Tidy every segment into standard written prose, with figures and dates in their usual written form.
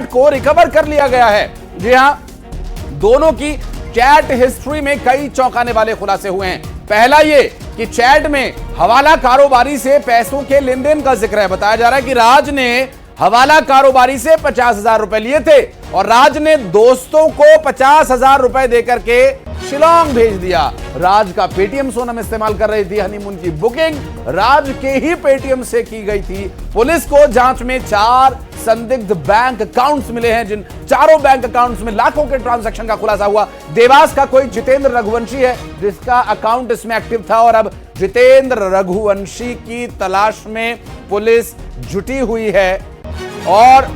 Chat को recover कर लिया गया है। जी हां, दोनों की चैट हिस्ट्री में कई चौंकाने वाले खुलासे हुए हैं। पहला ये कि चैट में हवाला कारोबारी से पैसों के लेन देन का जिक्र है। बताया जा रहा है कि राज ने हवाला कारोबारी से 50,000 रुपए लिए थे और राज ने दोस्तों को 50,000 रुपए देकर के शिलोंग भेज दिया। राज का पेटीएम सोनम इस्तेमाल कर रही थी। हनीमून की बुकिंग राज के ही पेटीएम से की गई थी। पुलिस को जांच में 4 संदिग्ध बैंक अकाउंट्स मिले हैं, जिन चारों बैंक अकाउंट्स में लाखों के ट्रांजैक्शन का खुलासा हुआ। देवास का कोई जितेंद्र रघुवंशी है जिसका अकाउंट इसमें एक्टिव था और अब जितेंद्र रघुवंशी की तलाश में पुलिस जुटी हुई है। और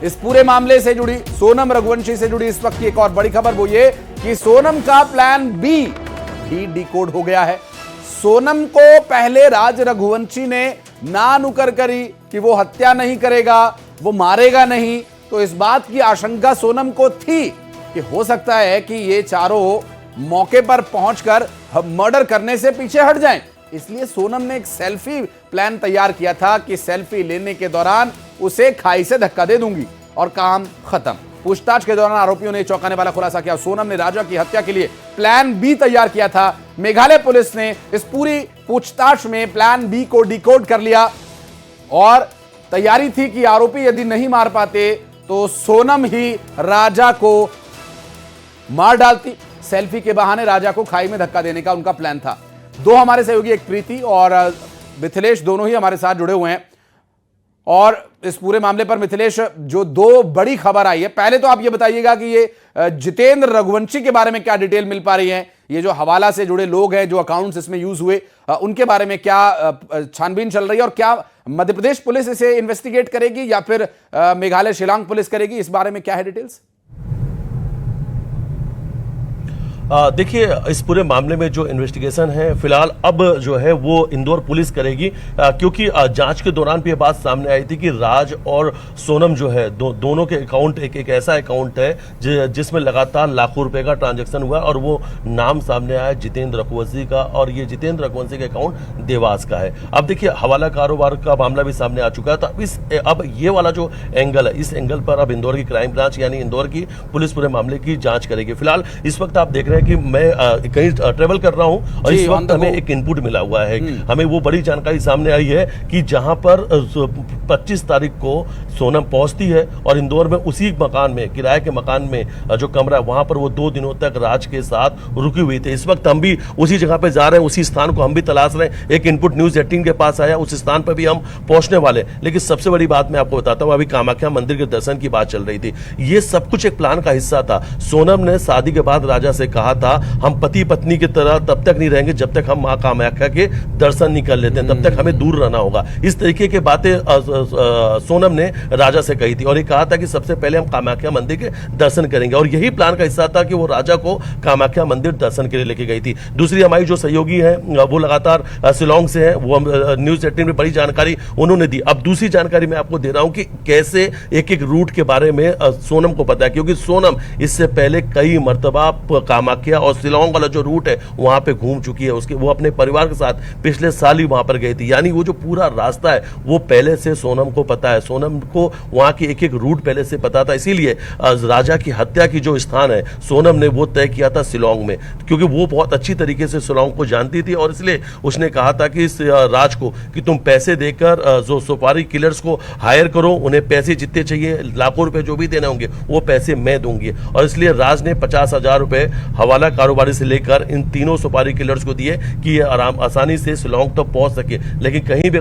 इस पूरे मामले से जुड़ी, सोनम रघुवंशी से जुड़ी इस वक्त की एक और बड़ी खबर वो ये कि सोनम का प्लान बी भी डिकोड हो गया है। सोनम को पहले राज रघुवंशी ने ना नुकर करी कि वो हत्या नहीं करेगा, वो मारेगा नहीं, तो इस बात की आशंका सोनम को थी कि हो सकता है कि ये चारों मौके पर पहुंचकर मर्डर करने से पीछे हट जाएं। इसलिए सोनम ने एक सेल्फी प्लान तैयार किया था कि सेल्फी लेने के दौरान उसे खाई से धक्का दे दूंगी और काम खत्म। पूछताछ के दौरान आरोपियों ने चौंकाने वाला खुलासा किया। सोनम ने राजा की हत्या के लिए प्लान बी तैयार किया था। मेघालय पुलिस ने इस पूरी पूछताछ में प्लान बी को डिकोड कर लिया और तैयारी थी कि आरोपी यदि नहीं मार पाते तो सोनम ही राजा को मार डालती। सेल्फी के बहाने राजा को खाई में धक्का देने का उनका प्लान था। दो हमारे सहयोगी, एक प्रीति और मिथिलेश, दोनों ही हमारे साथ जुड़े हुए हैं और इस पूरे मामले पर मिथिलेश, जो दो बड़ी खबर आई है, पहले तो आप ये बताइएगा कि ये जितेंद्र रघुवंशी के बारे में क्या डिटेल मिल पा रही है। ये जो हवाला से जुड़े लोग हैं, जो अकाउंट्स इसमें यूज हुए, उनके बारे में क्या छानबीन चल रही है और क्या मध्य प्रदेश पुलिस इसे इन्वेस्टिगेट करेगी या फिर मेघालय शिलांग पुलिस करेगी, इस बारे में क्या है डिटेल्स? देखिए, इस पूरे मामले में जो इन्वेस्टिगेशन है फिलहाल अब जो है वो इंदौर पुलिस करेगी, क्योंकि जांच के दौरान भी ये बात सामने आई थी कि राज और सोनम जो है दोनों के अकाउंट एक ऐसा अकाउंट है जिसमें लगातार लाखों रुपए का ट्रांजैक्शन हुआ और वो नाम सामने आया जितेंद्र रघुवंशी का, और ये जितेंद्र रघुवंशी का अकाउंट देवास का है। अब देखिए, हवाला कारोबार का मामला भी सामने आ चुका है, तो अब ये वाला जो एंगल है, इस एंगल पर अब इंदौर की क्राइम ब्रांच यानी इंदौर की पुलिस पूरे मामले की जांच करेगी। फिलहाल इस वक्त आप देख रहे हैं कि मैं कहीं ट्रेवल कर रहा हूं और इस वक्त हमें एक इनपुट मिला हुआ है। हमें वो बड़ी जानकारी सामने आई है कि जहां पर 25 तारीख को सोनम पहुंचती है और इंदौर में उसी मकान में, किराए के मकान में जो कमरा है, वहां पर वो 2 दिनों तक राज के साथ रुकी हुई थी। इस वक्त हम भी उसी जगह पे जा रहे हैं, उसी स्थान को हम भी तलाश रहे हैं। एक इनपुट न्यूज 18 के पास आया, उस स्थान पर भी हम पहुंचने वाले। लेकिन सबसे बड़ी बात मैं आपको बताता हूं, अभी कामाख्या मंदिर के दर्शन की बात चल रही थी। ये सब कुछ एक प्लान का हिस्सा था। सोनम ने शादी के बाद राजा से कहा था, हम पति पत्नी की तरह तब तक नहीं रहेंगे जब तक हम मां कामाख्या के दर्शन नहीं कर लेते हैं, तब तक हमें दूर रहना होगा। इस तरीके की बातें सोनम ने राजा से कही थी और ये कहा था कि सबसे पहले हम कामाख्या मंदिर के दर्शन करेंगे, और यही प्लान का हिस्सा था कि वो राजा को कामाख्या मंदिर दर्शन के लिए लेके गई थी। दूसरी हमारी जो सहयोगी है वो लगातार शिलोंग से है, वो न्यूज 18 में बड़ी जानकारी उन्होंने दी। अब दूसरी जानकारी मैं आपको दे रहा हूं कि कैसे एक एक रूट के बारे में सोनम को पता है, क्योंकि सोनम इससे पहले कई मर्तबा कामाख्या और शिलोंग वाला जो रूट है वहां पे घूम चुकी है। उसके वो अपने परिवार के साथ पिछले साल ही वहां पर गई थी, यानी वो जो पूरा रास्ता है वो पहले से सोनम को पता है। सोनम को वहां की एक एक रूट पहले से पता था, इसीलिए राजा की हत्या की जो स्थान है सोनम ने वो तय किया था शिलोंग में, क्योंकि वो बहुत अच्छी तरीके से शिलोंग को जानती थी और इसलिए उसने कहा था कि इस राज को कि तुम पैसे देकर जो सुपारी किलर्स को हायर करो, उन्हें पैसे जितने चाहिए, लाखों रुपए जो भी देने होंगे वो पैसे मैं दूंगी। और इसलिए राज ने 50,000 रुपए हवाला कारोबारी से लेकर इन तीनों सुपारी किलर्स को दिए कि ये आसानी से शिलोंग तक पहुंच सके। लेकिन कहीं भी